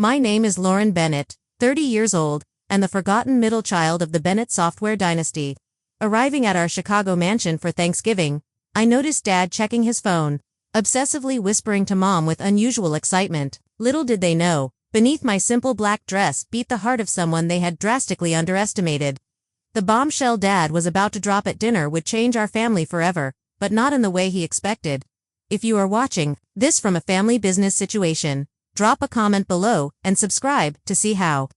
My name is Lauren Bennett, 30 years old, and the forgotten middle child of the Bennett software dynasty. Arriving at our Chicago mansion for Thanksgiving, I noticed Dad checking his phone, obsessively whispering to Mom with unusual excitement. Little did they know, beneath my simple black dress beat the heart of someone they had drastically underestimated. The bombshell Dad was about to drop at dinner would change our family forever, but not in the way he expected. If you are watching this from a family business situation, drop a comment below and subscribe to see how.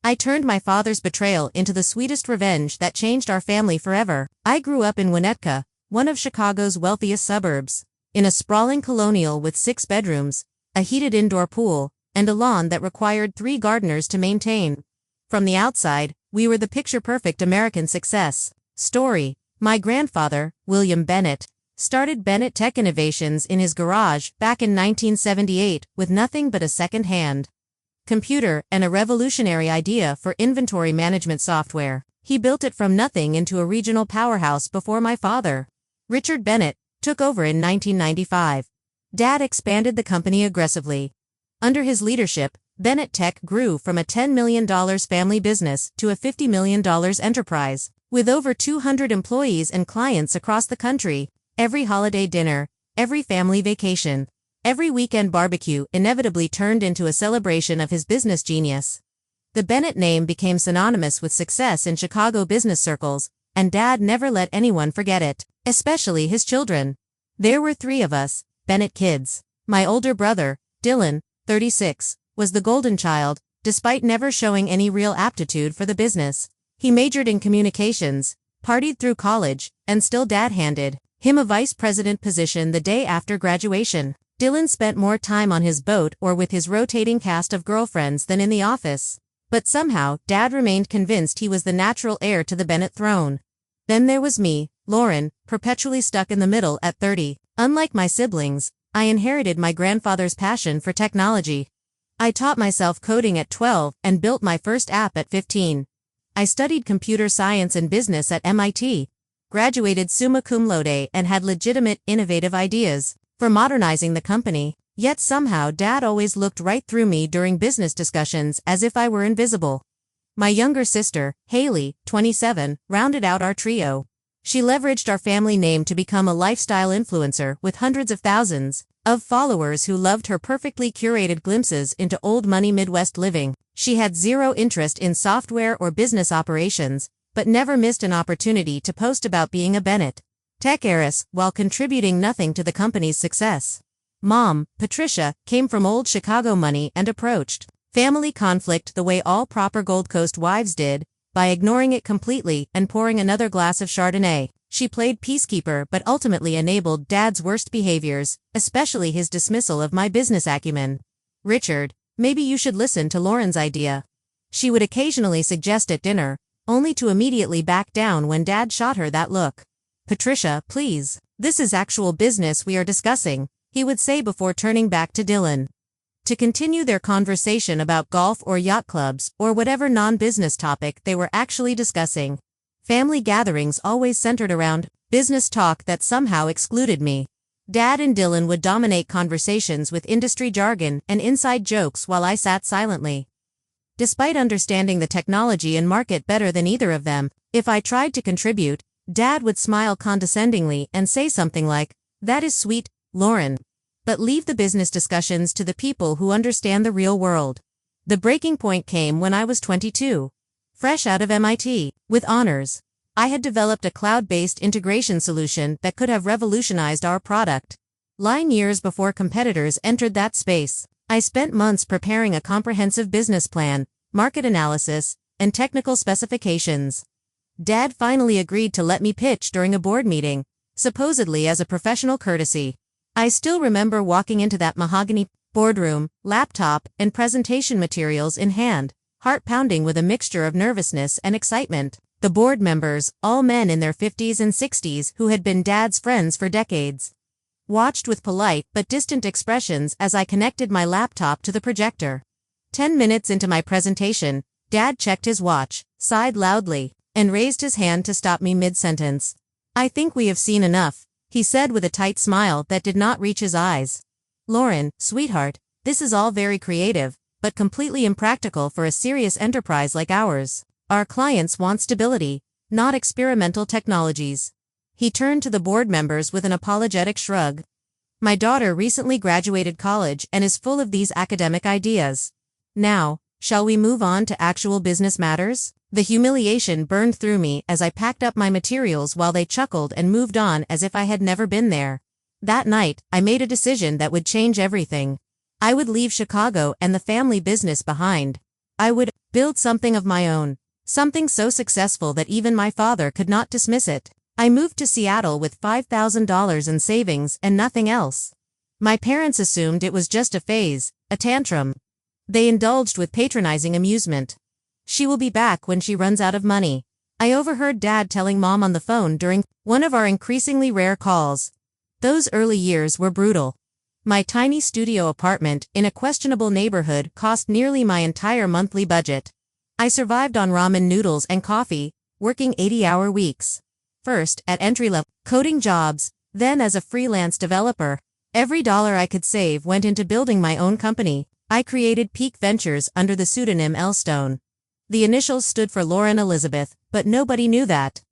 I turned my father's betrayal into the sweetest revenge that changed our family forever. I grew up in Winnetka, one of Chicago's wealthiest suburbs, in a sprawling colonial with 6 bedrooms, a heated indoor pool, and a lawn that required 3 gardeners to maintain. From the outside, we were the picture-perfect American success story. My grandfather, William Bennett, started Bennett Tech Innovations in his garage back in 1978 with nothing but a second-hand computer and a revolutionary idea for inventory management software. He built it from nothing into a regional powerhouse before my father, Richard Bennett, took over in 1995. Dad expanded the company aggressively. Under his leadership, Bennett Tech grew from a $10 million family business to a $50 million enterprise, with over 200 employees and clients across the country. Every holiday dinner, every family vacation, every weekend barbecue inevitably turned into a celebration of his business genius. The Bennett name became synonymous with success in Chicago business circles, and Dad never let anyone forget it, especially his children. There were 3 of us, Bennett kids. My older brother, Dylan, 36, was the golden child, despite never showing any real aptitude for the business. He majored in communications, partied through college, and still Dad handed him a vice president position the day after graduation. Dylan spent more time on his boat or with his rotating cast of girlfriends than in the office. But somehow, Dad remained convinced he was the natural heir to the Bennett throne. Then there was me, Lauren, perpetually stuck in the middle at 30. Unlike my siblings, I inherited my grandfather's passion for technology. I taught myself coding at 12 and built my first app at 15. I studied computer science and business at MIT, graduated summa cum laude and had legitimate, innovative ideas for modernizing the company. Yet somehow Dad always looked right through me during business discussions as if I were invisible. My younger sister, Haley, 27, rounded out our trio. She leveraged our family name to become a lifestyle influencer with hundreds of thousands of followers who loved her perfectly curated glimpses into old money Midwest living. She had zero interest in software or business operations, but never missed an opportunity to post about being a Bennett Tech heiress while contributing nothing to the company's success. Mom, Patricia, came from old Chicago money and approached family conflict the way all proper Gold Coast wives did, by ignoring it completely and pouring another glass of Chardonnay. She played peacekeeper but ultimately enabled Dad's worst behaviors, especially his dismissal of my business acumen. Richard, maybe you should listen to Lauren's idea. She would occasionally suggest at dinner, only to immediately back down when Dad shot her that look. Patricia, please. This is actual business we are discussing, he would say before turning back to Dylan to continue their conversation about golf or yacht clubs or whatever non-business topic they were actually discussing. Family gatherings always centered around business talk that somehow excluded me. Dad and Dylan would dominate conversations with industry jargon and inside jokes while I sat silently. Despite understanding the technology and market better than either of them, if I tried to contribute, Dad would smile condescendingly and say something like, "That is sweet, Lauren. But leave the business discussions to the people who understand the real world." The breaking point came when I was 22. Fresh out of MIT, with honors, I had developed a cloud-based integration solution that could have revolutionized our product line years before competitors entered that space. I spent months preparing a comprehensive business plan, market analysis, and technical specifications. Dad finally agreed to let me pitch during a board meeting, supposedly as a professional courtesy. I still remember walking into that mahogany boardroom, laptop and presentation materials in hand, heart pounding with a mixture of nervousness and excitement. The board members, all men in their 50s and 60s who had been Dad's friends for decades, watched with polite but distant expressions as I connected my laptop to the projector. 10 minutes into my presentation, Dad checked his watch, sighed loudly, and raised his hand to stop me mid-sentence. "I think we have seen enough," he said with a tight smile that did not reach his eyes. "Lauren, sweetheart, this is all very creative, but completely impractical for a serious enterprise like ours. Our clients want stability, not experimental technologies. He turned to the board members with an apologetic shrug. My daughter recently graduated college and is full of these academic ideas. Now, shall we move on to actual business matters? The humiliation burned through me as I packed up my materials while they chuckled and moved on as if I had never been there. That night, I made a decision that would change everything. I would leave Chicago and the family business behind. I would build something of my own, something so successful that even my father could not dismiss it. I moved to Seattle with $5,000 in savings and nothing else. My parents assumed it was just a phase, a tantrum. They indulged with patronizing amusement. She will be back when she runs out of money. I overheard Dad telling Mom on the phone during one of our increasingly rare calls. Those early years were brutal. My tiny studio apartment in a questionable neighborhood cost nearly my entire monthly budget. I survived on ramen noodles and coffee, working 80-hour weeks. First at entry-level coding jobs, then as a freelance developer. Every dollar I could save went into building my own company. I created Peak Ventures under the pseudonym Elstone. The initials stood for Lauren Elizabeth, but nobody knew that.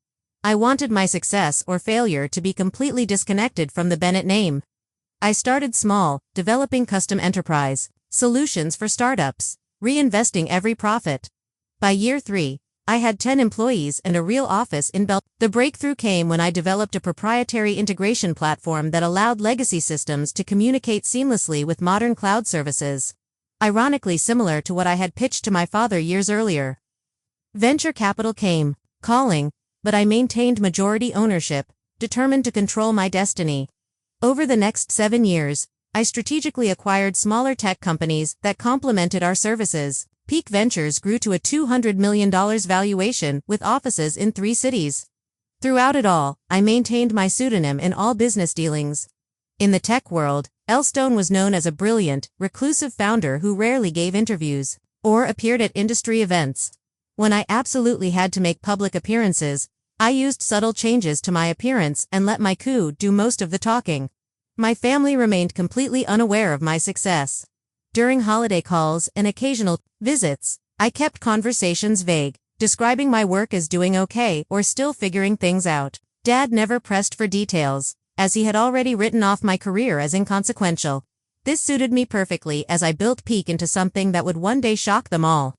I wanted my success or failure to be completely disconnected from the Bennett name. I started small, developing custom enterprise solutions for startups, reinvesting every profit. By year 3, I had 10 employees and a real office in Belgium. The breakthrough came when I developed a proprietary integration platform that allowed legacy systems to communicate seamlessly with modern cloud services. Ironically similar to what I had pitched to my father years earlier. Venture capital came, calling, but I maintained majority ownership, determined to control my destiny. Over the next 7 years, I strategically acquired smaller tech companies that complemented our services. Peak Ventures grew to a $200 million valuation with offices in 3 cities. Throughout it all, I maintained my pseudonym in all business dealings. In the tech world, Elstone was known as a brilliant, reclusive founder who rarely gave interviews or appeared at industry events. When I absolutely had to make public appearances, I used subtle changes to my appearance and let my coup do most of the talking. My family remained completely unaware of my success. During holiday calls and occasional visits, I kept conversations vague, describing my work as doing okay or still figuring things out. Dad never pressed for details, as he had already written off my career as inconsequential. This suited me perfectly as I built Peak into something that would one day shock them all.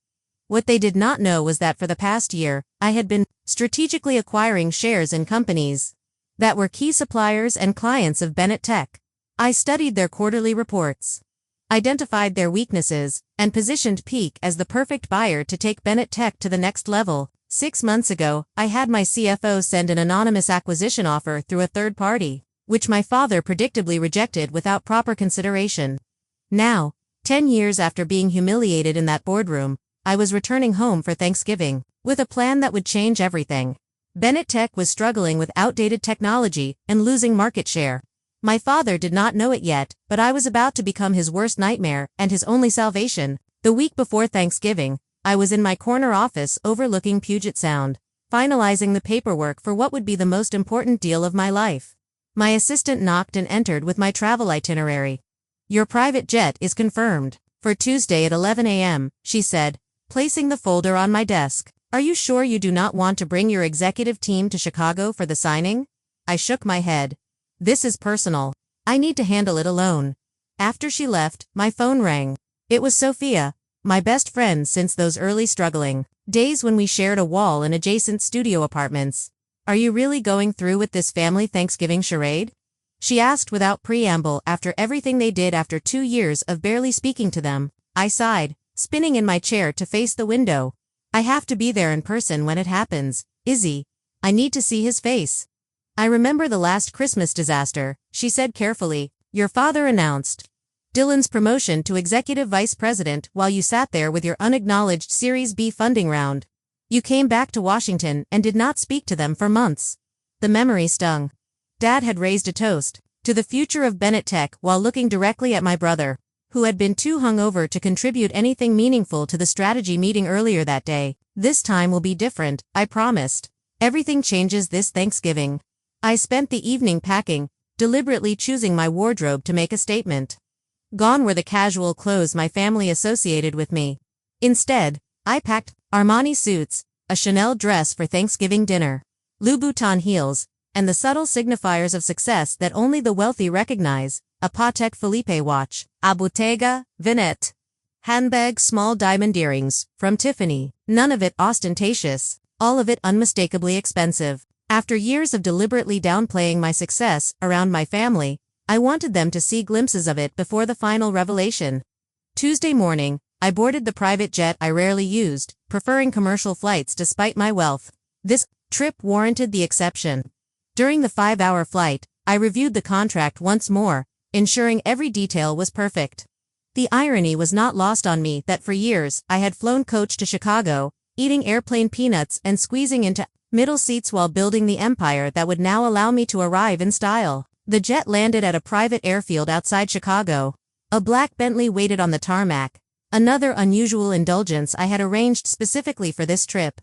What they did not know was that for the past year, I had been strategically acquiring shares in companies that were key suppliers and clients of Bennett Tech. I studied their quarterly reports, identified their weaknesses, and positioned Peak as the perfect buyer to take Bennett Tech to the next level. 6 months ago, I had my CFO send an anonymous acquisition offer through a third party, which my father predictably rejected without proper consideration. Now, 10 years after being humiliated in that boardroom, I was returning home for Thanksgiving, with a plan that would change everything. Bennett Tech was struggling with outdated technology and losing market share. My father did not know it yet, but I was about to become his worst nightmare and his only salvation. The week before Thanksgiving, I was in my corner office overlooking Puget Sound, finalizing the paperwork for what would be the most important deal of my life. My assistant knocked and entered with my travel itinerary. "Your private jet is confirmed for Tuesday at 11 a.m., she said, placing the folder on my desk. "Are you sure you do not want to bring your executive team to Chicago for the signing?" I shook my head. "This is personal. I need to handle it alone." After she left, my phone rang. It was Sophia, my best friend since those early struggling days when we shared a wall in adjacent studio apartments. "Are you really going through with this family Thanksgiving charade?" she asked without preamble after everything they did after 2 years of barely speaking to them. I sighed, spinning in my chair to face the window. "I have to be there in person when it happens, Izzy. I need to see his face." "I remember the last Christmas disaster," she said carefully. "Your father announced Dylan's promotion to executive vice president while you sat there with your unacknowledged Series B funding round. You came back to Washington and did not speak to them for months." The memory stung. Dad had raised a toast to the future of Bennett Tech while looking directly at my brother, who had been too hungover to contribute anything meaningful to the strategy meeting earlier that day. "This time will be different, I promised. Everything changes this Thanksgiving." I spent the evening packing, deliberately choosing my wardrobe to make a statement. Gone were the casual clothes my family associated with me. Instead, I packed Armani suits, a Chanel dress for Thanksgiving dinner, Louboutin heels, and the subtle signifiers of success that only the wealthy recognize, a Patek Philippe watch, a Bottega Veneta handbag, small diamond earrings, from Tiffany, none of it ostentatious, all of it unmistakably expensive. After years of deliberately downplaying my success around my family, I wanted them to see glimpses of it before the final revelation. Tuesday morning, I boarded the private jet I rarely used, preferring commercial flights despite my wealth. This trip warranted the exception. During the 5-hour flight, I reviewed the contract once more, ensuring every detail was perfect. The irony was not lost on me that for years I had flown coach to Chicago, eating airplane peanuts and squeezing into middle seats while building the empire that would now allow me to arrive in style. The jet landed at a private airfield outside Chicago. A black Bentley waited on the tarmac, another unusual indulgence I had arranged specifically for this trip.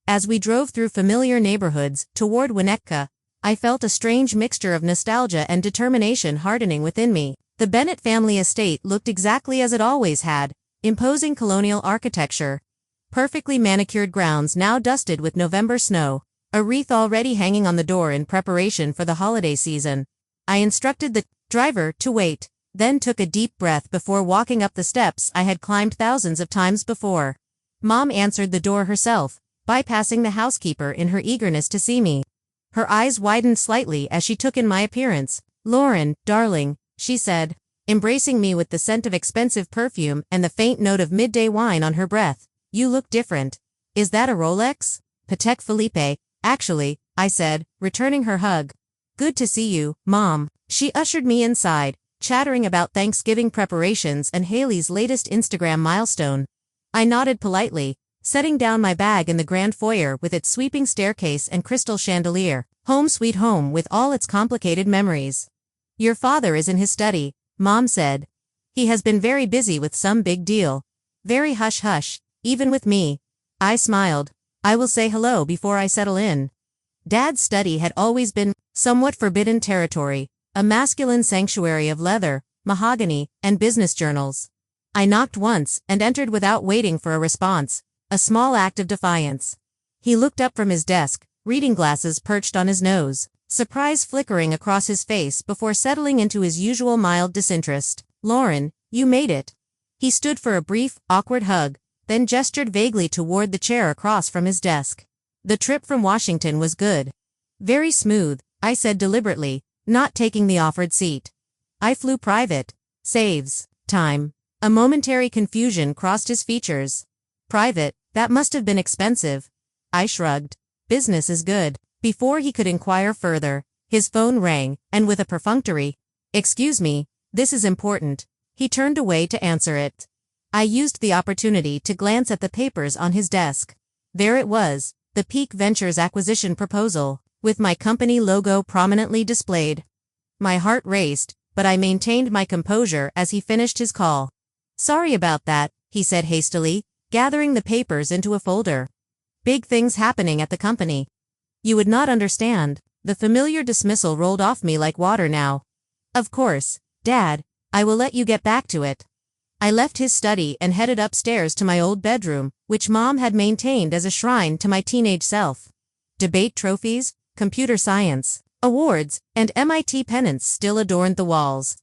As we drove through familiar neighborhoods toward Winnetka, I felt a strange mixture of nostalgia and determination hardening within me. The Bennett family estate looked exactly as it always had, imposing colonial architecture, perfectly manicured grounds now dusted with November snow, a wreath already hanging on the door in preparation for the holiday season. I instructed the driver to wait, then took a deep breath before walking up the steps I had climbed thousands of times before. Mom answered the door herself, bypassing the housekeeper in her eagerness to see me. Her eyes widened slightly as she took in my appearance. "Lauren, darling," she said, embracing me with the scent of expensive perfume and the faint note of midday wine on her breath. "You look different. Is that a Rolex?" "Patek Philippe, actually," I said, returning her hug. "Good to see you, Mom." She ushered me inside, chattering about Thanksgiving preparations and Haley's latest Instagram milestone. I nodded politely, setting down my bag in the grand foyer with its sweeping staircase and crystal chandelier. Home sweet home with all its complicated memories. "Your father is in his study," Mom said. "He has been very busy with some big deal. Very hush-hush, even with me." I smiled. "I will say hello before I settle in." Dad's study had always been somewhat forbidden territory, a masculine sanctuary of leather, mahogany, and business journals. I knocked once and entered without waiting for a response, a small act of defiance. He looked up from his desk, reading glasses perched on his nose, surprise flickering across his face before settling into his usual mild disinterest. "Lauren, you made it." He stood for a brief, awkward hug, then gestured vaguely toward the chair across from his desk. "The trip from Washington was good." "Very smooth," I said deliberately, not taking the offered seat. "I flew private. Saves time." A momentary confusion crossed his features. "Private, that must have been expensive." I shrugged. "Business is good." Before he could inquire further, his phone rang, and with a perfunctory, "Excuse me, this is important," he turned away to answer it. I used the opportunity to glance at the papers on his desk. There it was, the Peak Ventures acquisition proposal, with my company logo prominently displayed. My heart raced, but I maintained my composure as he finished his call. "Sorry about that," he said hastily, gathering the papers into a folder. "Big things happening at the company. You would not understand." The familiar dismissal rolled off me like water now. "Of course, Dad, I will let you get back to it." I left his study and headed upstairs to my old bedroom, which Mom had maintained as a shrine to my teenage self. Debate trophies, computer science awards, and MIT pennants still adorned the walls.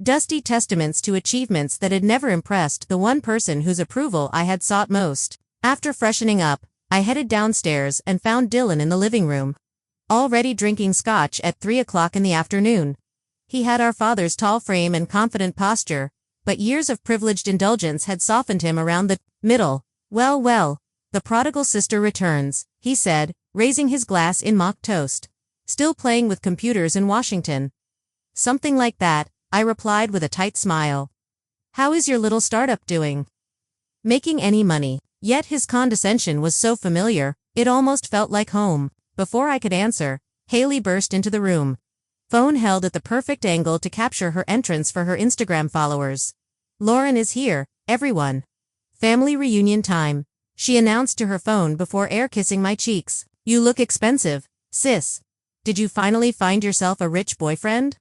Dusty testaments to achievements that had never impressed the one person whose approval I had sought most. After freshening up, I headed downstairs and found Dylan in the living room, already drinking scotch at 3 o'clock in the afternoon. He had our father's tall frame and confident posture, but years of privileged indulgence had softened him around the middle. Well, the prodigal sister returns," he said, raising his glass in mock toast. "Still playing with computers in Washington." "Something like that," I replied with a tight smile. "How is your little startup doing?" "Making any money?" Yet his condescension was so familiar, it almost felt like home. Before I could answer, Haley burst into the room. Phone held at the perfect angle to capture her entrance for her Instagram followers. "Lauren is here, everyone. Family reunion time," she announced to her phone before air-kissing my cheeks. "You look expensive, sis. Did you finally find yourself a rich boyfriend?"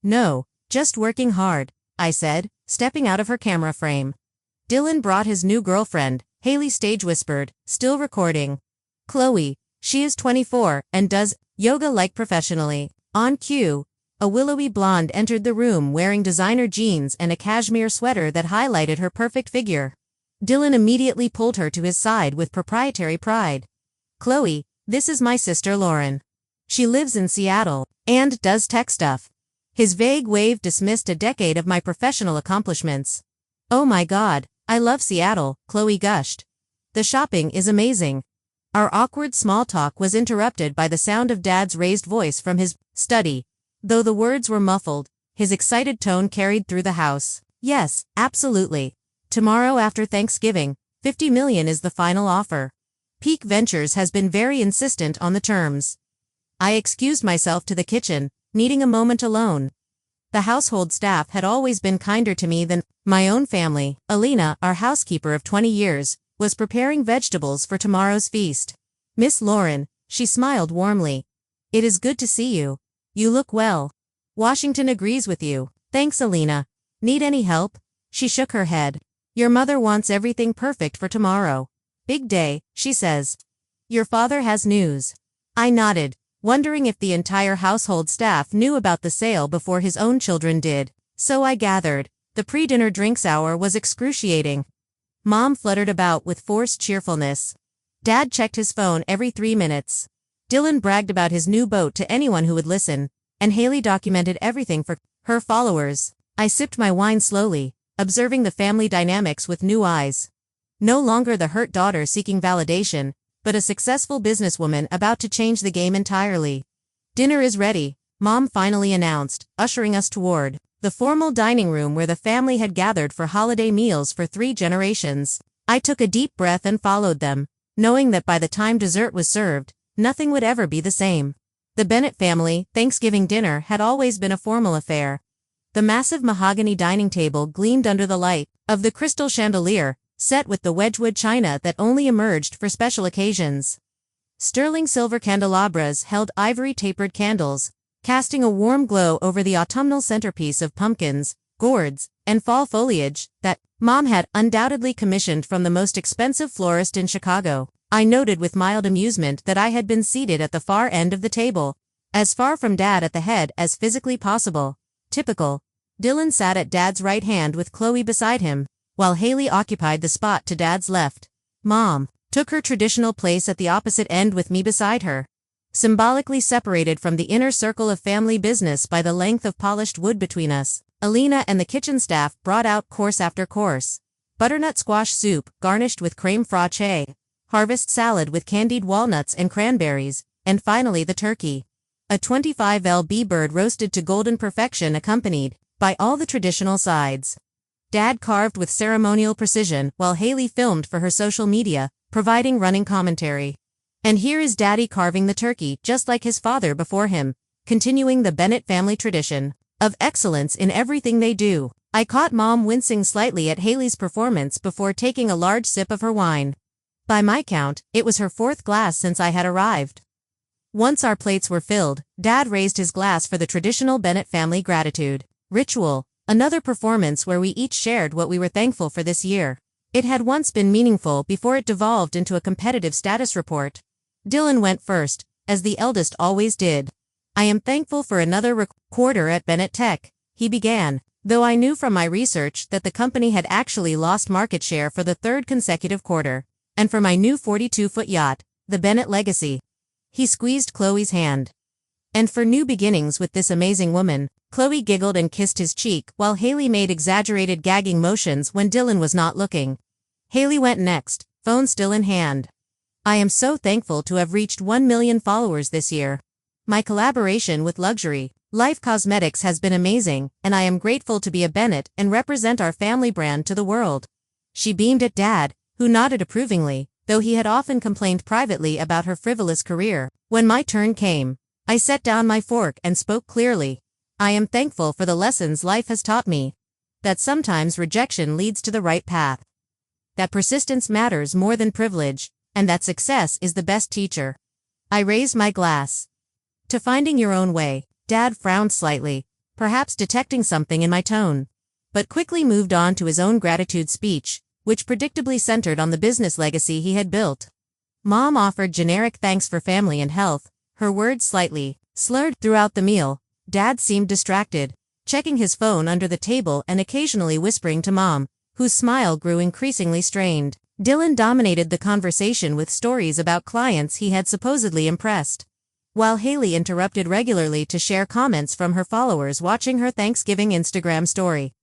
"No, just working hard," I said, stepping out of her camera frame. Dylan brought his new girlfriend, Haley stage whispered, still recording. Chloe, she is 24, and does yoga like professionally. On cue, a willowy blonde entered the room wearing designer jeans and a cashmere sweater that highlighted her perfect figure. Dylan immediately pulled her to his side with proprietary pride. Chloe, this is my sister Lauren. She lives in Seattle, and does tech stuff. His vague wave dismissed a decade of my professional accomplishments. Oh my god, I love Seattle, Chloe gushed. The shopping is amazing. Our awkward small talk was interrupted by the sound of Dad's raised voice from his study. Though the words were muffled, his excited tone carried through the house. Yes, absolutely. Tomorrow after Thanksgiving, $50 million is the final offer. Peak Ventures has been very insistent on the terms. I excused myself to the kitchen, needing a moment alone. The household staff had always been kinder to me than my own family. Alina, our housekeeper of 20 years, was preparing vegetables for tomorrow's feast. Miss Lauren, she smiled warmly. It is good to see you. You look well. Washington agrees with you. Thanks, Alina. Need any help? She shook her head. Your mother wants everything perfect for tomorrow. Big day, she says. Your father has news. I nodded, wondering if the entire household staff knew about the sale before his own children did. So I gathered. The pre-dinner drinks hour was excruciating. Mom fluttered about with forced cheerfulness. Dad checked his phone every 3 minutes. Dylan bragged about his new boat to anyone who would listen, and Haley documented everything for her followers. I sipped my wine slowly, observing the family dynamics with new eyes. No longer the hurt daughter seeking validation, but a successful businesswoman about to change the game entirely. Dinner is ready, Mom finally announced, ushering us toward the formal dining room where the family had gathered for holiday meals for 3 generations. I took a deep breath and followed them, knowing that by the time dessert was served, nothing would ever be the same. The Bennett family Thanksgiving dinner had always been a formal affair. The massive mahogany dining table gleamed under the light of the crystal chandelier, set with the Wedgwood china that only emerged for special occasions. Sterling silver candelabras held ivory tapered candles, casting a warm glow over the autumnal centerpiece of pumpkins, gourds, and fall foliage that Mom had undoubtedly commissioned from the most expensive florist in Chicago. I noted with mild amusement that I had been seated at the far end of the table, as far from Dad at the head as physically possible. Typical. Dylan sat at Dad's right hand with Chloe beside him, while Haley occupied the spot to Dad's left. Mom took her traditional place at the opposite end with me beside her, symbolically separated from the inner circle of family business by the length of polished wood between us. Alina and the kitchen staff brought out course after course. Butternut squash soup, garnished with creme fraiche, harvest salad with candied walnuts and cranberries, and finally the turkey. A 25 lb bird roasted to golden perfection accompanied by all the traditional sides. Dad carved with ceremonial precision while Haley filmed for her social media, providing running commentary. And here is Daddy carving the turkey just like his father before him, continuing the Bennett family tradition of excellence in everything they do. I caught Mom wincing slightly at Haley's performance before taking a large sip of her wine. By my count, it was her 4th glass since I had arrived. Once our plates were filled, Dad raised his glass for the traditional Bennett family gratitude ritual, another performance where we each shared what we were thankful for this year. It had once been meaningful before it devolved into a competitive status report. Dylan went first, as the eldest always did. I am thankful for another quarter at Bennett Tech, he began, though I knew from my research that the company had actually lost market share for the 3rd consecutive quarter, and for my new 42-foot yacht, the Bennett Legacy. He squeezed Chloe's hand. And for new beginnings with this amazing woman. Chloe giggled and kissed his cheek while Haley made exaggerated gagging motions when Dylan was not looking. Haley went next, phone still in hand. I am so thankful to have reached 1 million followers this year. My collaboration with Luxury Life Cosmetics has been amazing, and I am grateful to be a Bennett and represent our family brand to the world. She beamed at Dad, who nodded approvingly, though he had often complained privately about her frivolous career. When my turn came, I set down my fork and spoke clearly. I am thankful for the lessons life has taught me. That sometimes rejection leads to the right path. That persistence matters more than privilege, and that success is the best teacher. I raised my glass. To finding your own way. Dad frowned slightly, perhaps detecting something in my tone. but quickly moved on to his own gratitude speech, which predictably centered on the business legacy he had built. Mom offered generic thanks for family and health, her words slightly slurred throughout the meal. Dad seemed distracted, checking his phone under the table and occasionally whispering to Mom, whose smile grew increasingly strained. Dylan dominated the conversation with stories about clients he had supposedly impressed, while Haley interrupted regularly to share comments from her followers watching her Thanksgiving Instagram story.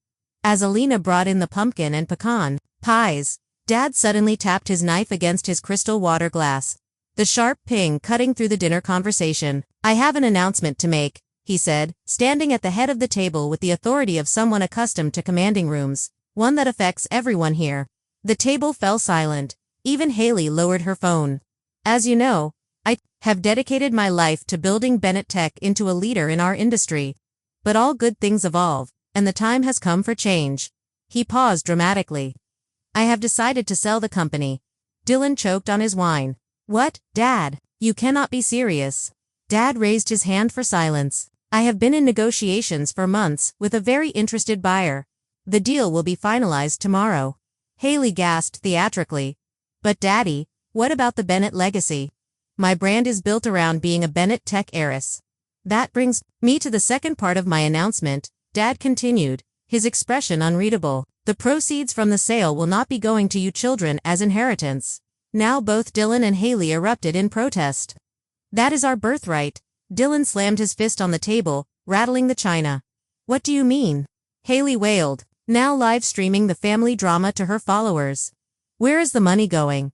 As Alina brought in the pumpkin and pecan pies, Dad suddenly tapped his knife against his crystal water glass, the sharp ping cutting through the dinner conversation. "I have an announcement to make," he said, standing at the head of the table with the authority of someone accustomed to commanding rooms, "one that affects everyone here." The table fell silent. Even Haley lowered her phone. "As you know, I have dedicated my life to building Bennett Tech into a leader in our industry. But all good things evolve, and the time has come for change." He paused dramatically. "I have decided to sell the company." Dylan choked on his wine. "What, Dad? You cannot be serious." Dad raised his hand for silence. "I have been in negotiations for months with a very interested buyer. The deal will be finalized tomorrow." Haley gasped theatrically. "But Daddy, what about the Bennett legacy? My brand is built around being a Bennett Tech heiress." "That brings me to the second part of my announcement," Dad continued, his expression unreadable. "The proceeds from the sale will not be going to you children as inheritance." Now both Dylan and Haley erupted in protest. "That is our birthright." Dylan slammed his fist on the table, rattling the china. "What do you mean?" Haley wailed, now live streaming the family drama to her followers. "Where is the money going?"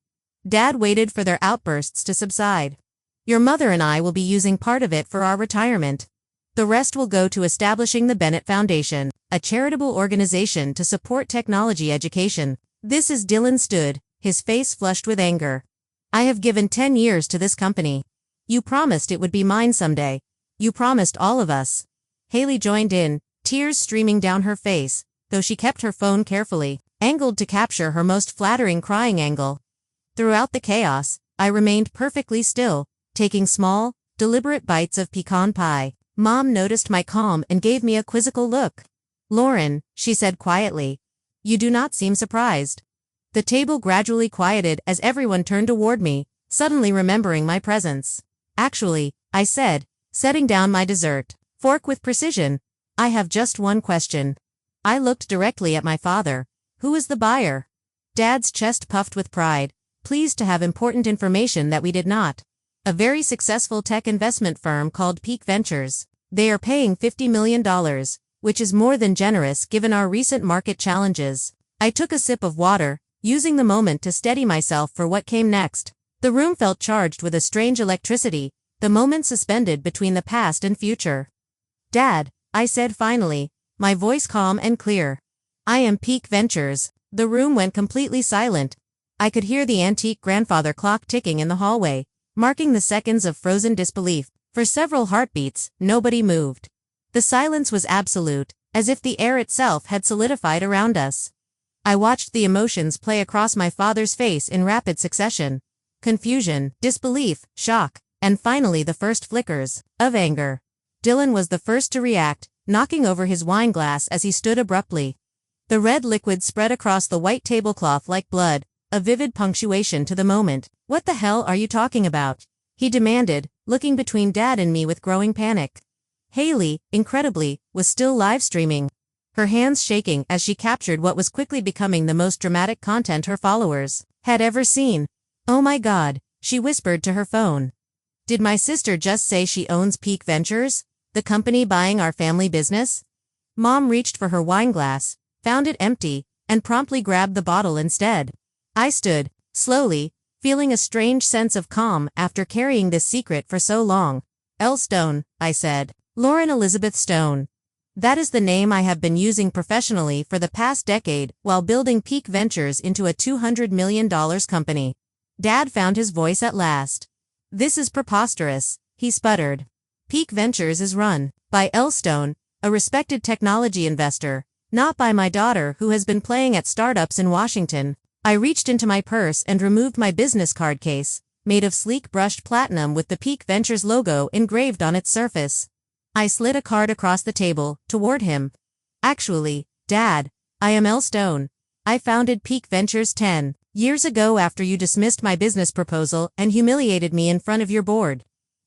Dad waited for their outbursts to subside. "Your mother and I will be using part of it for our retirement. The rest will go to establishing the Bennett Foundation, a charitable organization to support technology education." This is Dylan stood, his face flushed with anger. "I have given 10 years to this company. You promised it would be mine someday. You promised all of us." Haley joined in, tears streaming down her face, though she kept her phone carefully angled to capture her most flattering crying angle. Throughout the chaos, I remained perfectly still, taking small, deliberate bites of pecan pie. Mom noticed my calm and gave me a quizzical look. "Lauren," she said quietly, "you do not seem surprised." The table gradually quieted as everyone turned toward me, suddenly remembering my presence. "Actually," I said, setting down my dessert fork with precision, "I have just one question." I looked directly at my father. "Who is the buyer?" Dad's chest puffed with pride, pleased to have important information that we did not. "A very successful tech investment firm called Peak Ventures. They are paying $50 million, which is more than generous given our recent market challenges." I took a sip of water, using the moment to steady myself for what came next. The room felt charged with a strange electricity, the moment suspended between the past and future. "Dad," I said finally, my voice calm and clear. "I am Peak Ventures." The room went completely silent. I could hear the antique grandfather clock ticking in the hallway, marking the seconds of frozen disbelief. For several heartbeats, nobody moved. The silence was absolute, as if the air itself had solidified around us. I watched the emotions play across my father's face in rapid succession. Confusion, disbelief, shock, and finally the first flickers of anger. Dylan was the first to react, knocking over his wine glass as he stood abruptly. The red liquid spread across the white tablecloth like blood, a vivid punctuation to the moment. "What the hell are you talking about?" he demanded, looking between Dad and me with growing panic. Haley, incredibly, was still live streaming, her hands shaking as she captured what was quickly becoming the most dramatic content her followers had ever seen. "Oh my God," she whispered to her phone. "Did my sister just say she owns Peak Ventures, the company buying our family business?" Mom reached for her wine glass, found it empty, and promptly grabbed the bottle instead. I stood, slowly, feeling a strange sense of calm after carrying this secret for so long. "L. Stone," I said. "Lauren Elizabeth Stone. That is the name I have been using professionally for the past decade while building Peak Ventures into a $200 million company." Dad found his voice at last. "This is preposterous," he sputtered. "Peak Ventures is run by L. Stone, a respected technology investor, not by my daughter who has been playing at startups in Washington." I reached into my purse and removed my business card case, made of sleek brushed platinum with the Peak Ventures logo engraved on its surface. I slid a card across the table, toward him. "Actually, Dad, I am Elle Stone. I founded Peak Ventures 10 years ago after you dismissed my business proposal and humiliated me in front of your board.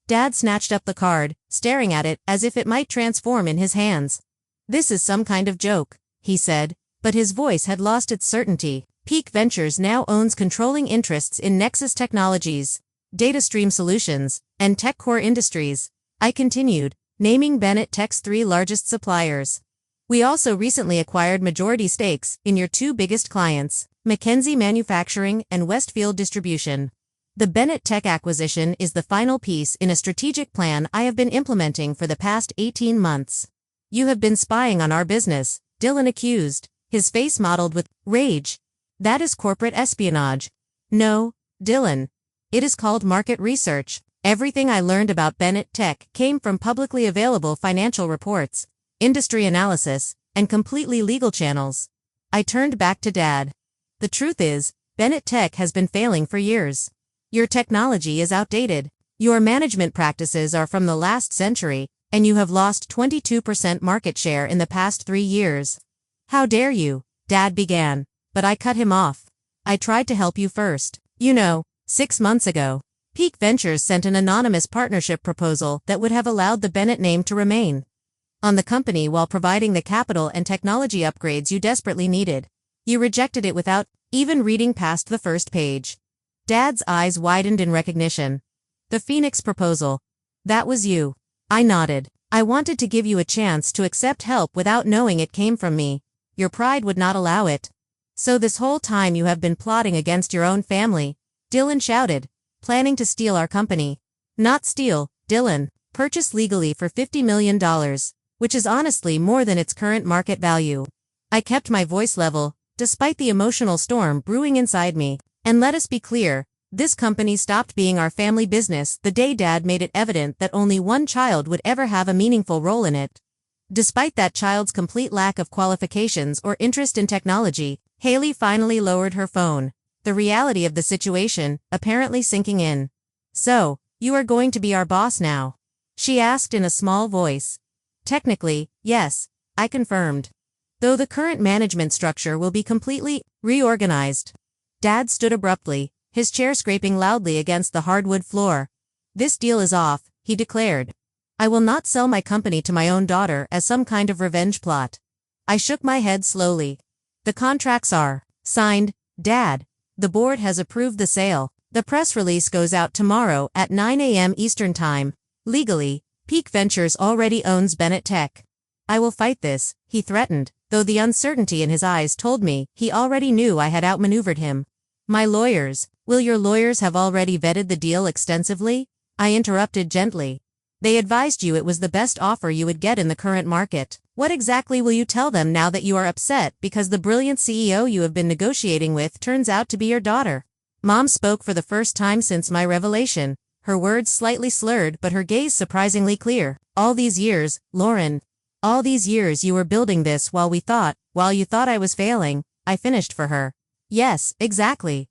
Dad snatched up the card, staring at it as if it might transform in his hands. This is some kind of joke, he said, but his voice had lost its certainty. Peak Ventures now owns controlling interests in Nexus Technologies, DataStream Solutions, and TechCore Industries. I continued, naming Bennett Tech's 3 largest suppliers. We also recently acquired majority stakes in your 2 biggest clients, McKinsey Manufacturing and Westfield Distribution. The Bennett Tech acquisition is the final piece in a strategic plan I have been implementing for the past 18 months. You have been spying on our business, Dylan accused, his face mottled with rage. That is corporate espionage. No, Dylan. It is called market research. Everything I learned about Bennett Tech came from publicly available financial reports, industry analysis, and completely legal channels. I turned back to Dad. The truth is, Bennett Tech has been failing for years. Your technology is outdated. Your management practices are from the last century, and you have lost 22% market share in the past 3 years. How dare you? Dad began, but I cut him off. I tried to help you first. 6 months ago, Peak Ventures sent an anonymous partnership proposal that would have allowed the Bennett name to remain on the company while providing the capital and technology upgrades you desperately needed. You rejected it without even reading past the first page. Dad's eyes widened in recognition. The Phoenix proposal. That was you. I nodded. I wanted to give you a chance to accept help without knowing it came from me. Your pride would not allow it. So this whole time you have been plotting against your own family, Dylan shouted, planning to steal our company. Not steal, Dylan. Purchase legally for $50 million, which is honestly more than its current market value. I kept my voice level, despite the emotional storm brewing inside me. And let us be clear, this company stopped being our family business the day Dad made it evident that only one child would ever have a meaningful role in it. Despite that child's complete lack of qualifications or interest in technology, Haley finally lowered her phone, the reality of the situation apparently sinking in. So, you are going to be our boss now? She asked in a small voice. Technically, yes, I confirmed. Though the current management structure will be completely reorganized. Dad stood abruptly, his chair scraping loudly against the hardwood floor. This deal is off, he declared. I will not sell my company to my own daughter as some kind of revenge plot. I shook my head slowly. The contracts are signed, Dad. The board has approved the sale. The press release goes out tomorrow at 9 a.m. Eastern Time. Legally, Peak Ventures already owns Bennett Tech. I will fight this, he threatened, though the uncertainty in his eyes told me he already knew I had outmaneuvered him. My lawyers, will your lawyers have already vetted the deal extensively? I interrupted gently. They advised you it was the best offer you would get in the current market. What exactly will you tell them now that you are upset because the brilliant CEO you have been negotiating with turns out to be your daughter? Mom spoke for the first time since my revelation, her words slightly slurred but her gaze surprisingly clear. All these years, Lauren. All these years you were building this while you thought I was failing, I finished for her. Yes, exactly.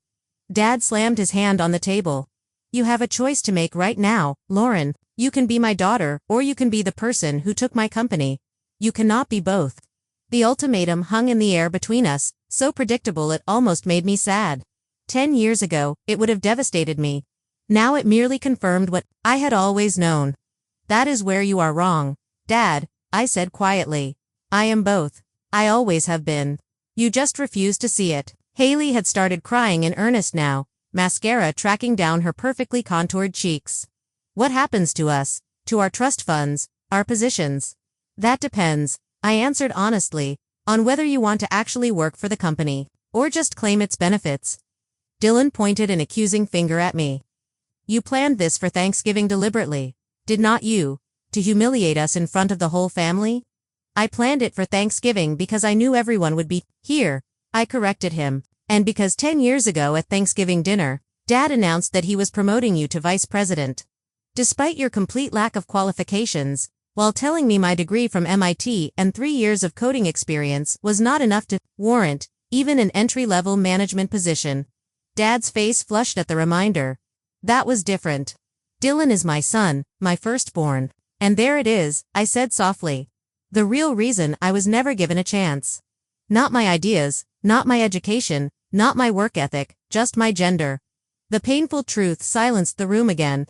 Dad slammed his hand on the table. You have a choice to make right now, Lauren. You can be my daughter, or you can be the person who took my company. You cannot be both. The ultimatum hung in the air between us, so predictable it almost made me sad. 10 years ago, it would have devastated me. Now it merely confirmed what I had always known. That is where you are wrong, Dad, I said quietly. I am both. I always have been. You just refuse to see it. Haley had started crying in earnest now, mascara tracking down her perfectly contoured cheeks. What happens to us, to our trust funds, our positions? That depends, I answered honestly, on whether you want to actually work for the company, or just claim its benefits. Dylan pointed an accusing finger at me. You planned this for Thanksgiving deliberately, did not you, to humiliate us in front of the whole family? I planned it for Thanksgiving because I knew everyone would be here, I corrected him, and because 10 years ago at Thanksgiving dinner, Dad announced that he was promoting you to vice president. Despite your complete lack of qualifications, while telling me my degree from MIT and 3 years of coding experience was not enough to warrant even an entry-level management position. Dad's face flushed at the reminder. That was different. Dylan is my son, my firstborn. And there it is, I said softly. The real reason I was never given a chance. Not my ideas, not my education, not my work ethic, just my gender. The painful truth silenced the room again.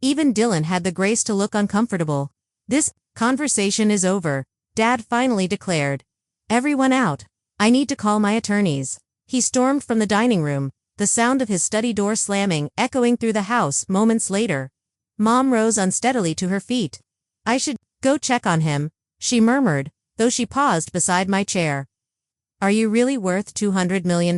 Even Dylan had the grace to look uncomfortable. This conversation is over, Dad finally declared. Everyone out. I need to call my attorneys. He stormed from the dining room, the sound of his study door slamming echoing through the house moments later. Mom rose unsteadily to her feet. I should go check on him, she murmured, though she paused beside my chair. Are you really worth $200 million?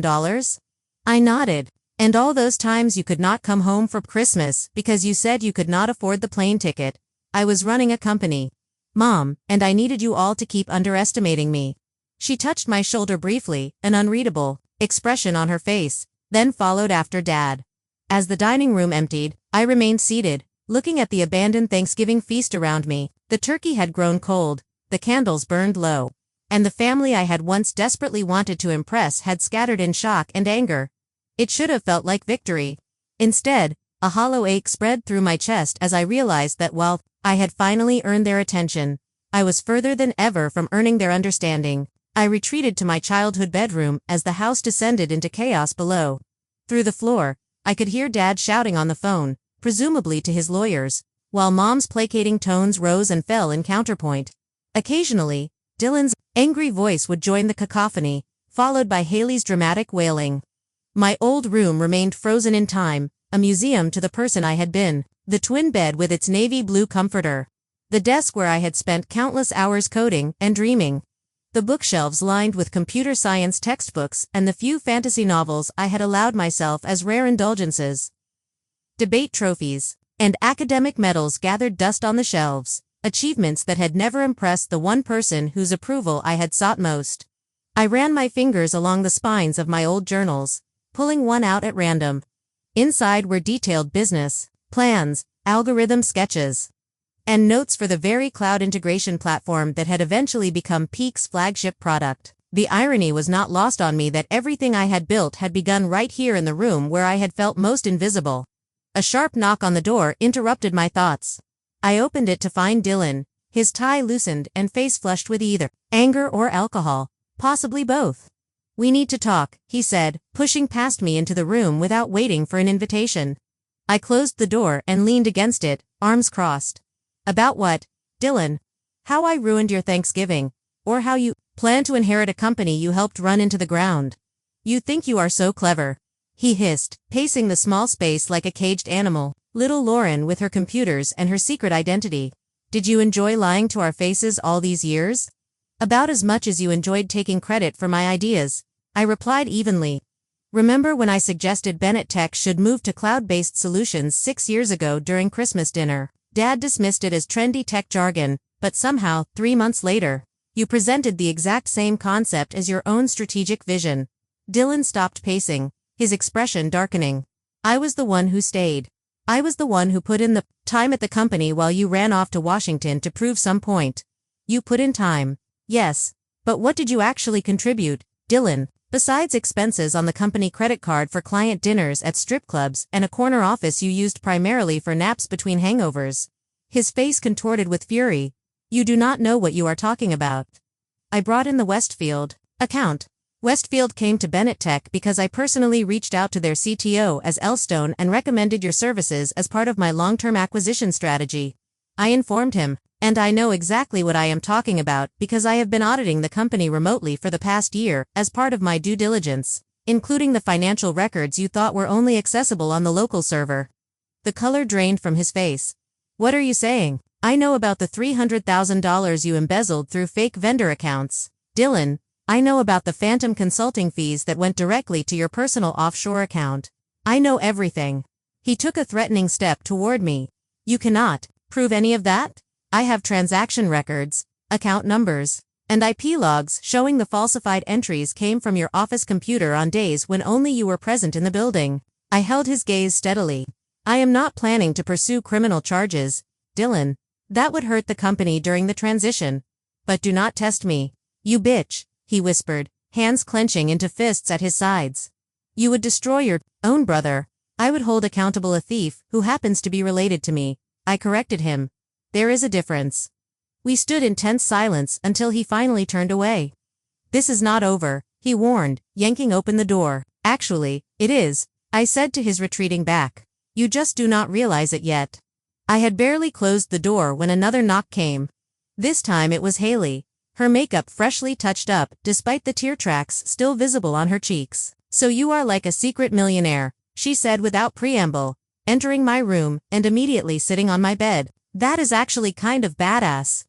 I nodded. And all those times you could not come home for Christmas because you said you could not afford the plane ticket. I was running a company, Mom, and I needed you all to keep underestimating me. She touched my shoulder briefly, an unreadable expression on her face, then followed after Dad. As the dining room emptied, I remained seated, looking at the abandoned Thanksgiving feast around me. The turkey had grown cold, the candles burned low, and the family I had once desperately wanted to impress had scattered in shock and anger. It should have felt like victory. Instead, a hollow ache spread through my chest as I realized that while I had finally earned their attention, I was further than ever from earning their understanding. I retreated to my childhood bedroom as the house descended into chaos below. Through the floor, I could hear Dad shouting on the phone, presumably to his lawyers, while Mom's placating tones rose and fell in counterpoint. Occasionally, Dylan's angry voice would join the cacophony, followed by Haley's dramatic wailing. My old room remained frozen in time, a museum to the person I had been. The twin bed with its navy blue comforter. The desk where I had spent countless hours coding and dreaming. The bookshelves lined with computer science textbooks and the few fantasy novels I had allowed myself as rare indulgences. Debate trophies and academic medals gathered dust on the shelves, achievements that had never impressed the one person whose approval I had sought most. I ran my fingers along the spines of my old journals, pulling one out at random. Inside were detailed business plans, algorithm sketches, and notes for the very cloud integration platform that had eventually become Peak's flagship product. The irony was not lost on me that everything I had built had begun right here in the room where I had felt most invisible. A sharp knock on the door interrupted my thoughts. I opened it to find Dylan, his tie loosened and face flushed with either anger or alcohol, possibly both. We need to talk, he said, pushing past me into the room without waiting for an invitation. I closed the door and leaned against it, arms crossed. About what, Dylan? How I ruined your Thanksgiving, or how you plan to inherit a company you helped run into the ground. You think you are so clever, he hissed, pacing the small space like a caged animal. Little Lauren with her computers and her secret identity. Did you enjoy lying to our faces all these years? About as much as you enjoyed taking credit for my ideas, I replied evenly. Remember when I suggested Bennett Tech should move to cloud-based solutions 6 years ago during Christmas dinner? Dad dismissed it as trendy tech jargon, but somehow, 3 months later, you presented the exact same concept as your own strategic vision. Dylan stopped pacing, his expression darkening. I was the one who stayed. I was the one who put in the time at the company while you ran off to Washington to prove some point. You put in time. Yes. But what did you actually contribute, Dylan? Besides expenses on the company credit card for client dinners at strip clubs and a corner office you used primarily for naps between hangovers. His face contorted with fury. You do not know what you are talking about. I brought in the Westfield account. Westfield came to Bennett Tech because I personally reached out to their CTO as Elstone and recommended your services as part of my long-term acquisition strategy. I informed him, and I know exactly what I am talking about because I have been auditing the company remotely for the past year as part of my due diligence, including the financial records you thought were only accessible on the local server. The color drained from his face. What are you saying? I know about the $300,000 you embezzled through fake vendor accounts. Dylan, I know about the phantom consulting fees that went directly to your personal offshore account. I know everything. He took a threatening step toward me. You cannot prove any of that? I have transaction records, account numbers, and IP logs showing the falsified entries came from your office computer on days when only you were present in the building. I held his gaze steadily. I am not planning to pursue criminal charges, Dylan. That would hurt the company during the transition. But do not test me. You bitch, he whispered, hands clenching into fists at his sides. You would destroy your own brother. I would hold accountable a thief who happens to be related to me. I corrected him. There is a difference. We stood in tense silence until he finally turned away. This is not over, he warned, yanking open the door. Actually, it is, I said to his retreating back. You just do not realize it yet. I had barely closed the door when another knock came. This time it was Haley, her makeup freshly touched up despite the tear tracks still visible on her cheeks. So you are like a secret millionaire, she said without preamble, entering my room and immediately sitting on my bed. That is actually kind of badass.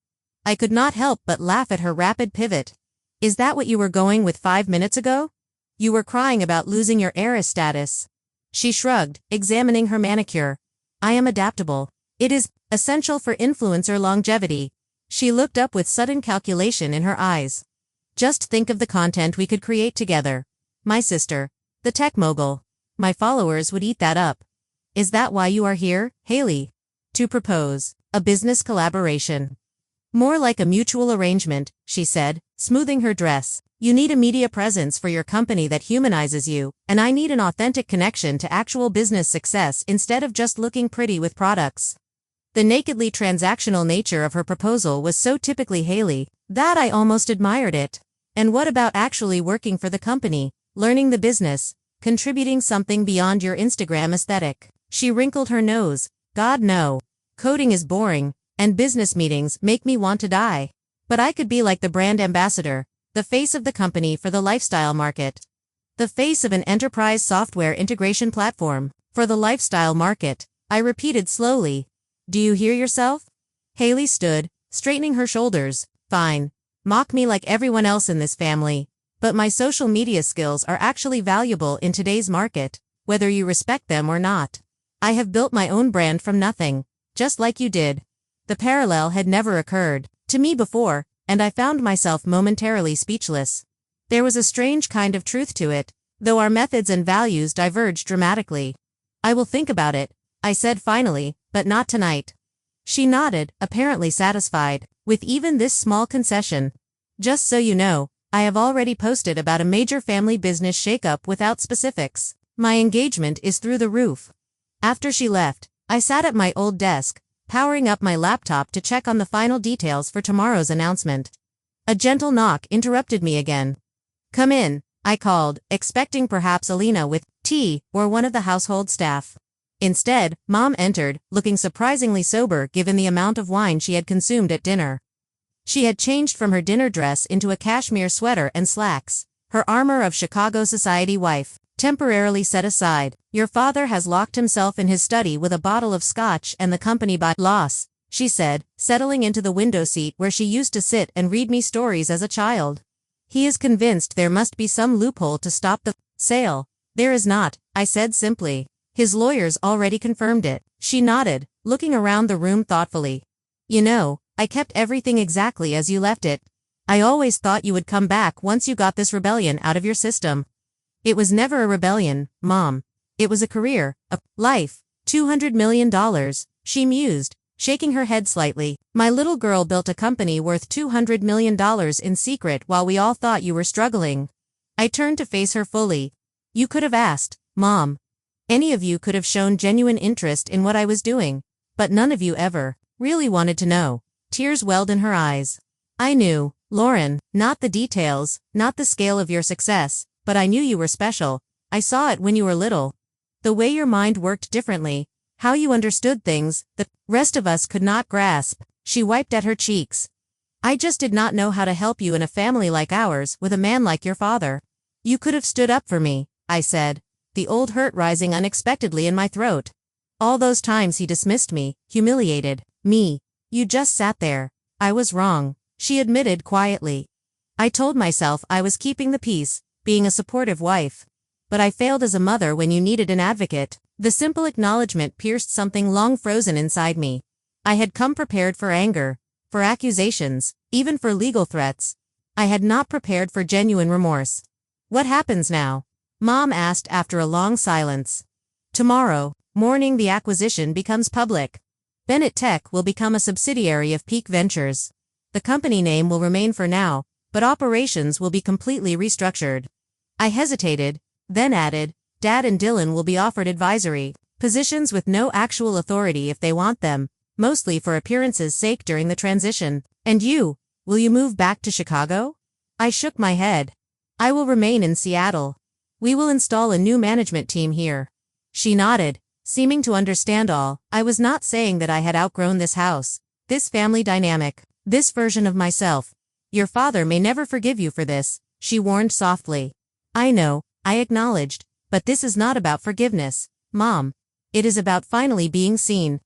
I could not help but laugh at her rapid pivot. Is that what you were going with 5 minutes ago? You were crying about losing your heiress status. She shrugged, examining her manicure. I am adaptable. It is essential for influencer longevity. She looked up with sudden calculation in her eyes. Just think of the content we could create together. My sister, the tech mogul. My followers would eat that up. Is that why you are here, Haley? To propose a business collaboration. More like a mutual arrangement, she said, smoothing her dress. You need a media presence for your company that humanizes you, and I need an authentic connection to actual business success instead of just looking pretty with products. The nakedly transactional nature of her proposal was so typically Haley that I almost admired it. And what about actually working for the company, learning the business, contributing something beyond your Instagram aesthetic? She wrinkled her nose. God no. Coding is boring, and business meetings make me want to die. But I could be like the brand ambassador, the face of the company for the lifestyle market. The face of an enterprise software integration platform for the lifestyle market, I repeated slowly. Do you hear yourself? Haley stood, straightening her shoulders. Fine. Mock me like everyone else in this family. But my social media skills are actually valuable in today's market, whether you respect them or not. I have built my own brand from nothing, just like you did. The parallel had never occurred to me before, and I found myself momentarily speechless. There was a strange kind of truth to it, though our methods and values diverged dramatically. I will think about it, I said finally, but not tonight. She nodded, apparently satisfied with even this small concession. Just so you know, I have already posted about a major family business shakeup without specifics. My engagement is through the roof. After she left, I sat at my old desk, powering up my laptop to check on the final details for tomorrow's announcement. A gentle knock interrupted me again. Come in, I called, expecting perhaps Alina with tea or one of the household staff. Instead, Mom entered, looking surprisingly sober given the amount of wine she had consumed at dinner. She had changed from her dinner dress into a cashmere sweater and slacks, her armor of Chicago society wife, temporarily set aside. Your father has locked himself in his study with a bottle of scotch and the company by loss, she said, settling into the window seat where she used to sit and read me stories as a child. He is convinced there must be some loophole to stop the sale. There is not, I said simply. His lawyers already confirmed it. She nodded, looking around the room thoughtfully. You know, I kept everything exactly as you left it. I always thought you would come back once you got this rebellion out of your system. It was never a rebellion, Mom. It was a career, a life, $200 million, she mused, shaking her head slightly. My little girl built a company worth $200 million in secret while we all thought you were struggling. I turned to face her fully. You could have asked, Mom. Any of you could have shown genuine interest in what I was doing, but none of you ever really wanted to know. Tears welled in her eyes. I knew, Lauren, not the details, not the scale of your success, but I knew you were special. I saw it when you were little. The way your mind worked differently, how you understood things, the rest of us could not grasp. She wiped at her cheeks. I just did not know how to help you in a family like ours with a man like your father. You could have stood up for me, I said, the old hurt rising unexpectedly in my throat. All those times he dismissed me, humiliated me. You just sat there. I was wrong, she admitted quietly. I told myself I was keeping the peace, being a supportive wife. But I failed as a mother when you needed an advocate. The simple acknowledgement pierced something long frozen inside me. I had come prepared for anger, for accusations, even for legal threats. I had not prepared for genuine remorse. What happens now? Mom asked after a long silence. Tomorrow morning the acquisition becomes public. Bennett Tech will become a subsidiary of Peak Ventures. The company name will remain for now, but operations will be completely restructured. I hesitated, then added, Dad and Dylan will be offered advisory positions with no actual authority if they want them, mostly for appearances' sake during the transition. And you, will you move back to Chicago? I shook my head. I will remain in Seattle. We will install a new management team here. She nodded, seeming to understand all. I was not saying that I had outgrown this house, this family dynamic, this version of myself. Your father may never forgive you for this, she warned softly. I know, I acknowledged, but this is not about forgiveness, Mom. It is about finally being seen.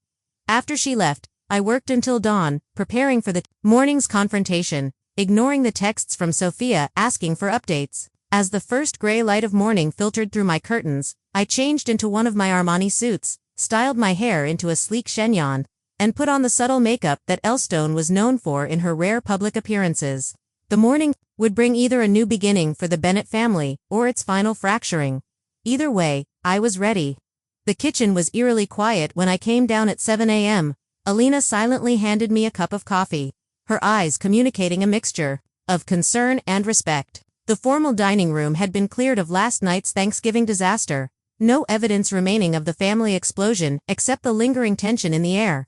After she left, I worked until dawn, preparing for the morning's confrontation, ignoring the texts from Sophia asking for updates. As the first gray light of morning filtered through my curtains, I changed into one of my Armani suits, styled my hair into a sleek chignon, and put on the subtle makeup that Elstone was known for in her rare public appearances. The morning would bring either a new beginning for the Bennett family or its final fracturing. Either way, I was ready. The kitchen was eerily quiet when I came down at 7 a.m. Alina silently handed me a cup of coffee, her eyes communicating a mixture of concern and respect. The formal dining room had been cleared of last night's Thanksgiving disaster, no evidence remaining of the family explosion except the lingering tension in the air.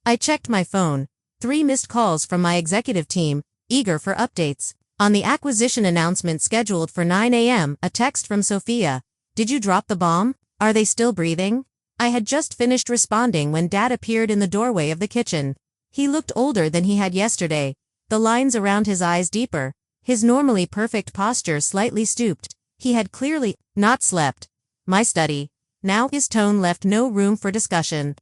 I checked my phone, 3 missed calls from my executive team, eager for updates. On the acquisition announcement scheduled for 9 a.m., a text from Sophia. Did you drop the bomb? Are they still breathing? I had just finished responding when Dad appeared in the doorway of the kitchen. He looked older than he had yesterday, the lines around his eyes deeper, his normally perfect posture slightly stooped. He had clearly not slept. My study. Now his tone left no room for discussion.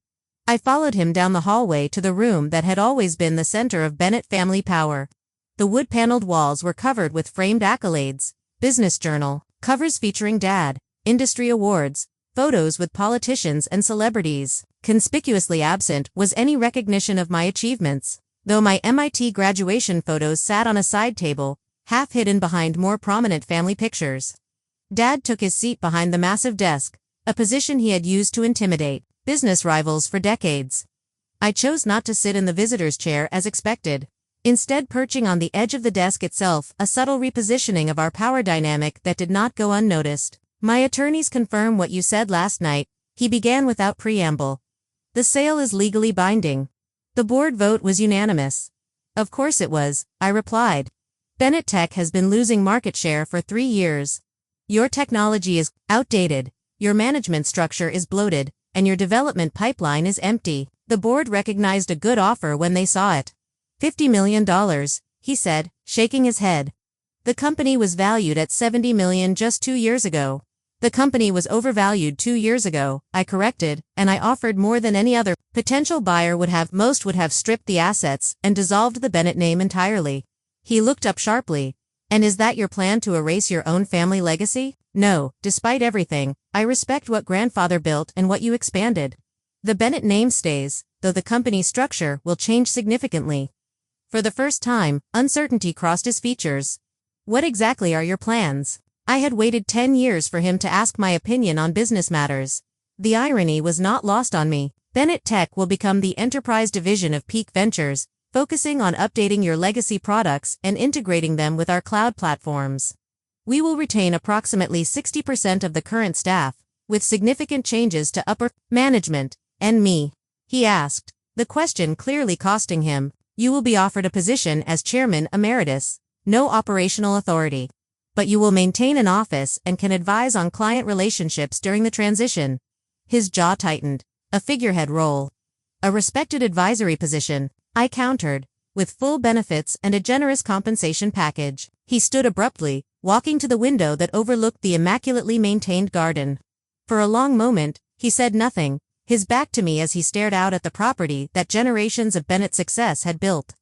I followed him down the hallway to the room that had always been the center of Bennett family power. The wood-paneled walls were covered with framed accolades, business journal, covers featuring Dad, industry awards, photos with politicians and celebrities. Conspicuously absent was any recognition of my achievements, though my MIT graduation photos sat on a side table, half hidden behind more prominent family pictures. Dad took his seat behind the massive desk, a position he had used to intimidate business rivals for decades. I chose not to sit in the visitor's chair as expected, instead perching on the edge of the desk itself, a subtle repositioning of our power dynamic that did not go unnoticed. My attorneys confirm what you said last night, he began without preamble. The sale is legally binding. The board vote was unanimous. Of course it was, I replied. Bennett Tech has been losing market share for 3 years. Your technology is outdated, your management structure is bloated, and your development pipeline is empty. The board recognized a good offer when they saw it. $50 million, he said, shaking his head. The company was valued at $70 million just 2 years ago. The company was overvalued 2 years ago, I corrected, and I offered more than any other potential buyer would have. Most would have stripped the assets and dissolved the Bennett name entirely. He looked up sharply. And is that your plan to erase your own family legacy? No, despite everything, I respect what grandfather built and what you expanded. The Bennett name stays, though the company structure will change significantly. For the first time, uncertainty crossed his features. What exactly are your plans? I had waited 10 years for him to ask my opinion on business matters. The irony was not lost on me. Bennett Tech will become the enterprise division of Peak Ventures, focusing on updating your legacy products and integrating them with our cloud platforms. We will retain approximately 60% of the current staff, with significant changes to upper management, and me. He asked, the question clearly costing him. You will be offered a position as chairman emeritus, no operational authority. But you will maintain an office and can advise on client relationships during the transition. His jaw tightened. A figurehead role. A respected advisory position, I countered, with full benefits and a generous compensation package. He stood abruptly, walking to the window that overlooked the immaculately maintained garden. For a long moment, he said nothing, his back to me as he stared out at the property that generations of Bennett success had built.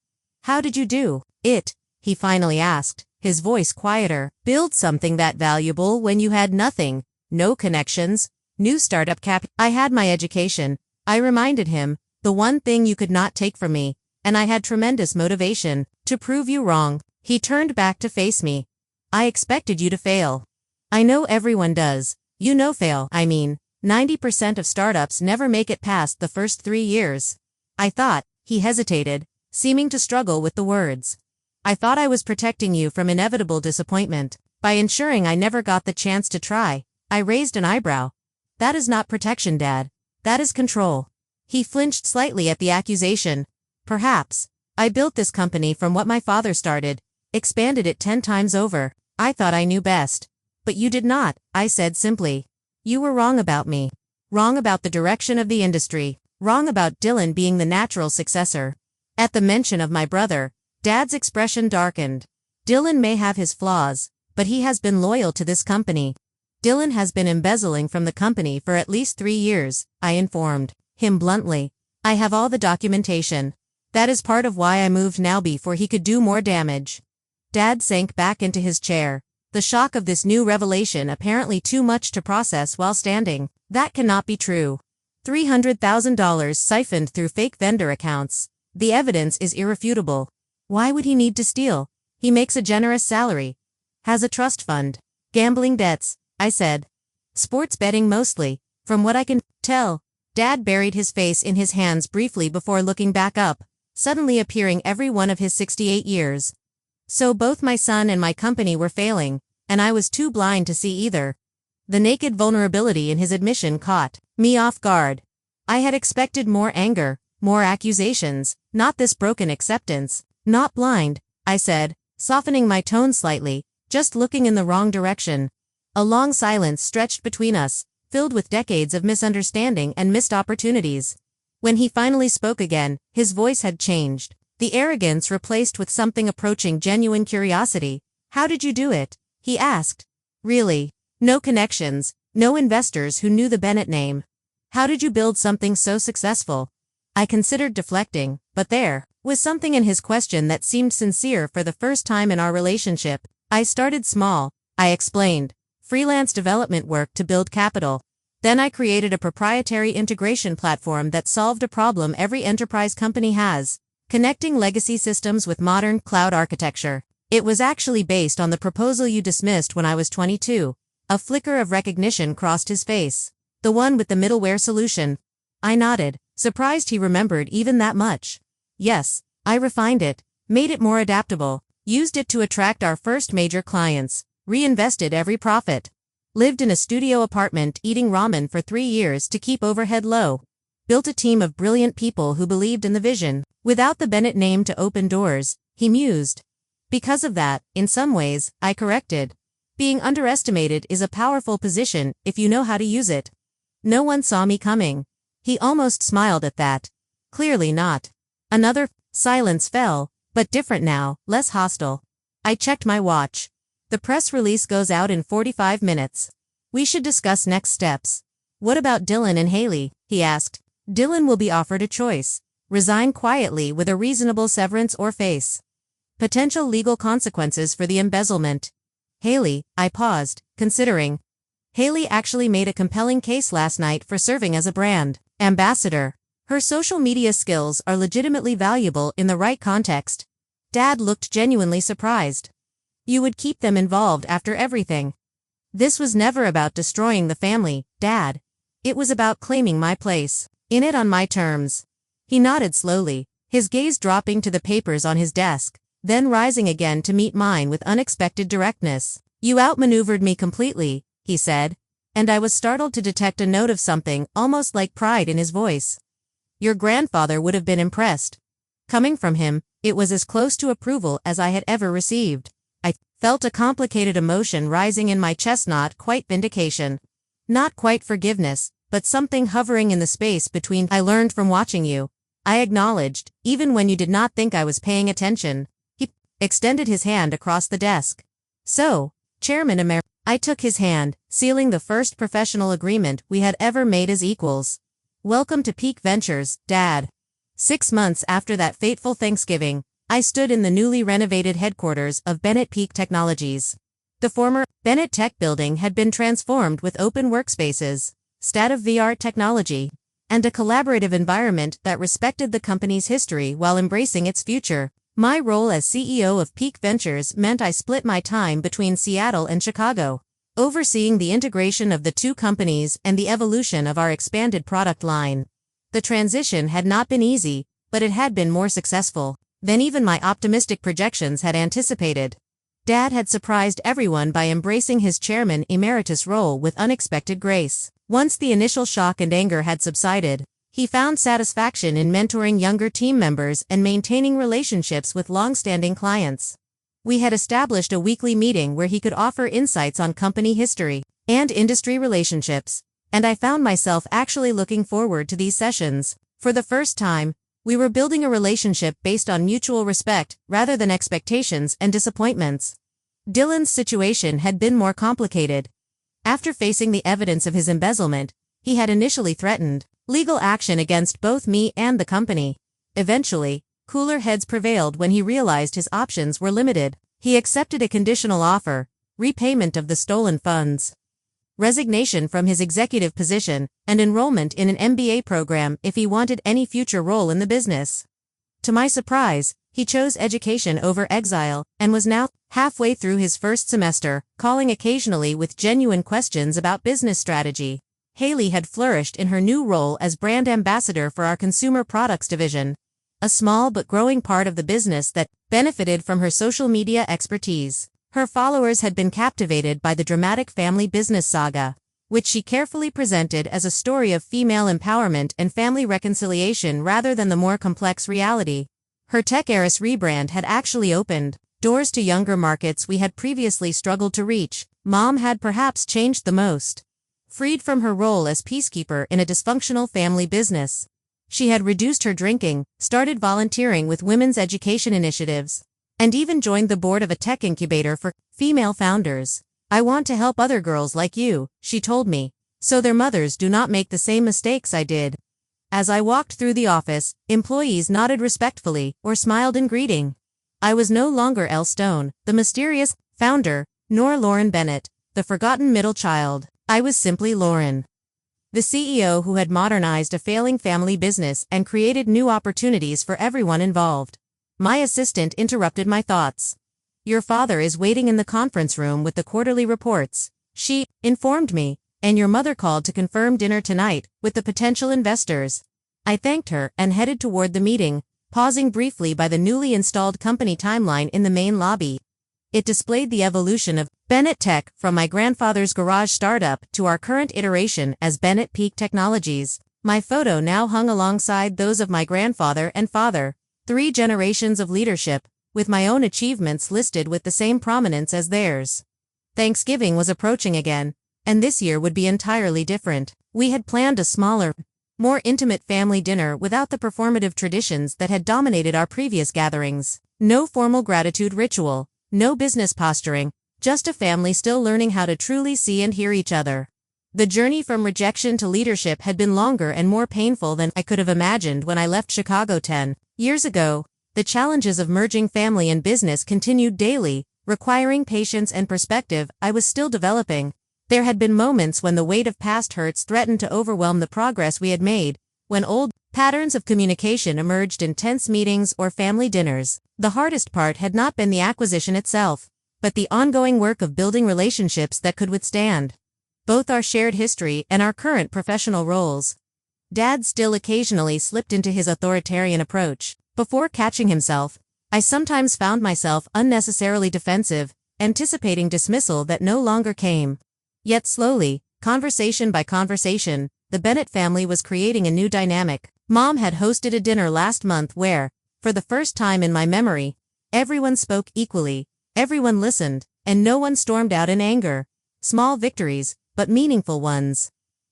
How did you do it? He finally asked, his voice quieter. Build something that valuable when you had nothing, no connections, new startup cap. I had my education, I reminded him, the one thing you could not take from me, and I had tremendous motivation to prove you wrong. He turned back to face me. I expected you to fail. I know everyone does. You know fail. I mean, 90% of startups never make it past the first 3 years. I thought. He hesitated, seeming to struggle with the words. I thought I was protecting you from inevitable disappointment by ensuring I never got the chance to try. I raised an eyebrow. That is not protection, Dad. That is control. He flinched slightly at the accusation. Perhaps. I built this company from what my father started. expanded it 10 times over. I thought I knew best. But you did not, I said simply. You were wrong about me. Wrong about the direction of the industry. Wrong about Dylan being the natural successor. At the mention of my brother, Dad's expression darkened. Dylan may have his flaws, but he has been loyal to this company. Dylan has been embezzling from the company for at least 3 years, I informed him bluntly. I have all the documentation. That is part of why I moved now before he could do more damage. Dad sank back into his chair. The shock of this new revelation apparently too much to process while standing. That cannot be true. $300,000 siphoned through fake vendor accounts. The evidence is irrefutable. Why would he need to steal? He makes a generous salary. Has a trust fund. Gambling debts, I said. Sports betting mostly, from what I can tell. Dad buried his face in his hands briefly before looking back up, suddenly appearing every one of his 68 years. So both my son and my company were failing, and I was too blind to see either. The naked vulnerability in his admission caught me off guard. I had expected more anger, more accusations, not this broken acceptance. Not blind, I said, softening my tone slightly, just looking in the wrong direction. A long silence stretched between us, filled with decades of misunderstanding and missed opportunities. When he finally spoke again, his voice had changed, the arrogance replaced with something approaching genuine curiosity. How did you do it? He asked. Really? No connections, no investors who knew the Bennett name. How did you build something so successful? I considered deflecting, but there was something in his question that seemed sincere for the first time in our relationship. I started small, I explained. Freelance development work to build capital. Then I created a proprietary integration platform that solved a problem every enterprise company has, connecting legacy systems with modern cloud architecture. It was actually based on the proposal you dismissed when I was 22. A flicker of recognition crossed his face. The one with the middleware solution. I nodded, surprised he remembered even that much. Yes, I refined it, made it more adaptable, used it to attract our first major clients, reinvested every profit. Lived in a studio apartment eating ramen for 3 years to keep overhead low. Built a team of brilliant people who believed in the vision. Without the Bennett name to open doors, he mused. Because of that, in some ways, I corrected. Being underestimated is a powerful position if you know how to use it. No one saw me coming. He almost smiled at that. Clearly not. Another silence fell, but different now, less hostile. I checked my watch. The press release goes out in 45 minutes. We should discuss next steps. What about Dylan and Haley? He asked. Dylan will be offered a choice. Resign quietly with a reasonable severance or face potential legal consequences for the embezzlement. Haley, I paused, considering. Haley actually made a compelling case last night for serving as a brand ambassador. Her social media skills are legitimately valuable in the right context. Dad looked genuinely surprised. You would keep them involved after everything. This was never about destroying the family, Dad. It was about claiming my place in it on my terms. He nodded slowly, his gaze dropping to the papers on his desk, then rising again to meet mine with unexpected directness. You outmaneuvered me completely, he said, and I was startled to detect a note of something almost like pride in his voice. Your grandfather would have been impressed. Coming from him, it was as close to approval as I had ever received. I felt a complicated emotion rising in my chest, not quite vindication. Not quite forgiveness, but something hovering in the space between. I learned from watching you. I acknowledged, even when you did not think I was paying attention. He extended his hand across the desk. So, Chairman America. I took his hand, sealing the first professional agreement we had ever made as equals. Welcome to Peak Ventures, Dad. 6 months after that fateful Thanksgiving, I stood in the newly renovated headquarters of Bennett Peak Technologies. The former Bennett Tech building had been transformed with open workspaces, state-of-the-art technology, and a collaborative environment that respected the company's history while embracing its future. My role as CEO of Peak Ventures meant I split my time between Seattle and Chicago, overseeing the integration of the two companies and the evolution of our expanded product line. The transition had not been easy, but it had been more successful than even my optimistic projections had anticipated. Dad had surprised everyone by embracing his chairman emeritus role with unexpected grace. Once the initial shock and anger had subsided, he found satisfaction in mentoring younger team members and maintaining relationships with long-standing clients. We had established a weekly meeting where he could offer insights on company history and industry relationships, and I found myself actually looking forward to these sessions. For the first time, we were building a relationship based on mutual respect rather than expectations and disappointments. Dylan's situation had been more complicated. After facing the evidence of his embezzlement, he had initially threatened legal action against both me and the company. Eventually, cooler heads prevailed when he realized his options were limited. He accepted a conditional offer: repayment of the stolen funds, resignation from his executive position, and enrollment in an MBA program if he wanted any future role in the business. To my surprise, he chose education over exile, and was now halfway through his first semester, calling occasionally with genuine questions about business strategy. Haley had flourished in her new role as brand ambassador for our consumer products division, a small but growing part of the business that benefited from her social media expertise. Her followers had been captivated by the dramatic family business saga, which she carefully presented as a story of female empowerment and family reconciliation rather than the more complex reality. Her Tech Heiress rebrand had actually opened doors to younger markets we had previously struggled to reach. Mom had perhaps changed the most. Freed from her role as peacekeeper in a dysfunctional family business, she had reduced her drinking, started volunteering with women's education initiatives, and even joined the board of a tech incubator for female founders. "I want to help other girls like you," she told me, "so their mothers do not make the same mistakes I did." As I walked through the office, employees nodded respectfully or smiled in greeting. I was no longer Elle Stone, the mysterious founder, nor Lauren Bennett, the forgotten middle child. I was simply Lauren, the CEO who had modernized a failing family business and created new opportunities for everyone involved. My assistant interrupted my thoughts. "Your father is waiting in the conference room with the quarterly reports," she informed me, "and your mother called to confirm dinner tonight with the potential investors." I thanked her and headed toward the meeting, pausing briefly by the newly installed company timeline in the main lobby. It displayed the evolution of Bennett Tech from my grandfather's garage startup to our current iteration as Bennett Peak Technologies. My photo now hung alongside those of my grandfather and father, 3 generations of leadership, with my own achievements listed with the same prominence as theirs. Thanksgiving was approaching again, and this year would be entirely different. We had planned a smaller, more intimate family dinner without the performative traditions that had dominated our previous gatherings. No formal gratitude ritual, no business posturing, just a family still learning how to truly see and hear each other. The journey from rejection to leadership had been longer and more painful than I could have imagined when I left Chicago 10 years ago. The challenges of merging family and business continued daily, requiring patience and perspective I was still developing. There had been moments when the weight of past hurts threatened to overwhelm the progress we had made, when old patterns of communication emerged in tense meetings or family dinners. The hardest part had not been the acquisition itself, but the ongoing work of building relationships that could withstand both our shared history and our current professional roles. Dad still occasionally slipped into his authoritarian approach. Before catching himself, I sometimes found myself unnecessarily defensive, anticipating dismissal that no longer came. Yet slowly, conversation by conversation, the Bennett family was creating a new dynamic. Mom had hosted a dinner last month where, for the first time in my memory, everyone spoke equally, everyone listened, and no one stormed out in anger. Small victories, but meaningful ones.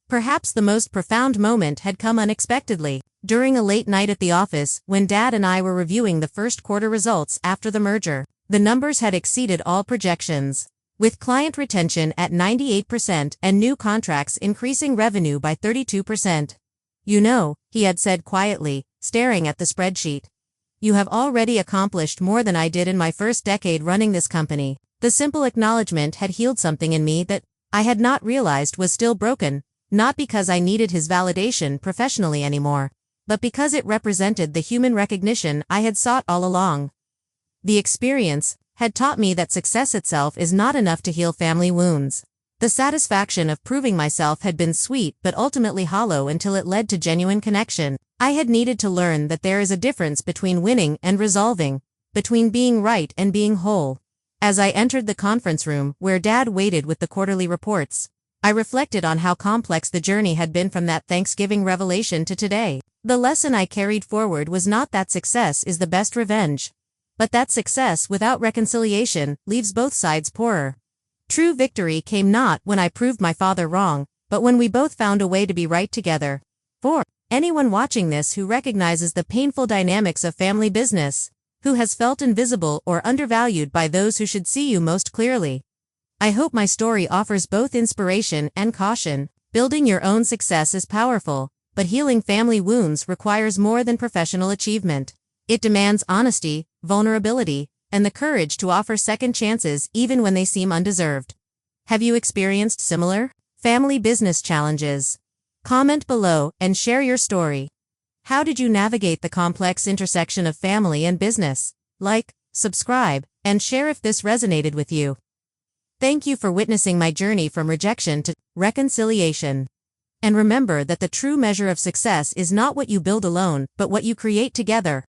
Perhaps the most profound moment had come unexpectedly, during a late night at the office when Dad and I were reviewing the first quarter results after the merger. The numbers had exceeded all projections, with client retention at 98% and new contracts increasing revenue by 32%. "You know," he had said quietly, staring at the spreadsheet, "you have already accomplished more than I did in my first decade running this company." The simple acknowledgement had healed something in me that I had not realized was still broken, not because I needed his validation professionally anymore, but because it represented the human recognition I had sought all along. The experience had taught me that success itself is not enough to heal family wounds. The satisfaction of proving myself had been sweet but ultimately hollow until it led to genuine connection. I had needed to learn that there is a difference between winning and resolving, between being right and being whole. As I entered the conference room where Dad waited with the quarterly reports, I reflected on how complex the journey had been from that Thanksgiving revelation to today. The lesson I carried forward was not that success is the best revenge, But that success without reconciliation leaves both sides poorer. True victory came not when I proved my father wrong, but when we both found a way to be right together. 4. Anyone watching this who recognizes the painful dynamics of family business, who has felt invisible or undervalued by those who should see you most clearly. I hope my story offers both inspiration and caution. Building your own success is powerful, but healing family wounds requires more than professional achievement. It demands honesty, vulnerability, and the courage to offer second chances even when they seem undeserved. Have you experienced similar family business challenges? Comment below and share your story. How did you navigate the complex intersection of family and business? Like, subscribe, and share if this resonated with you. Thank you for witnessing my journey from rejection to reconciliation. And remember that the true measure of success is not what you build alone, but what you create together.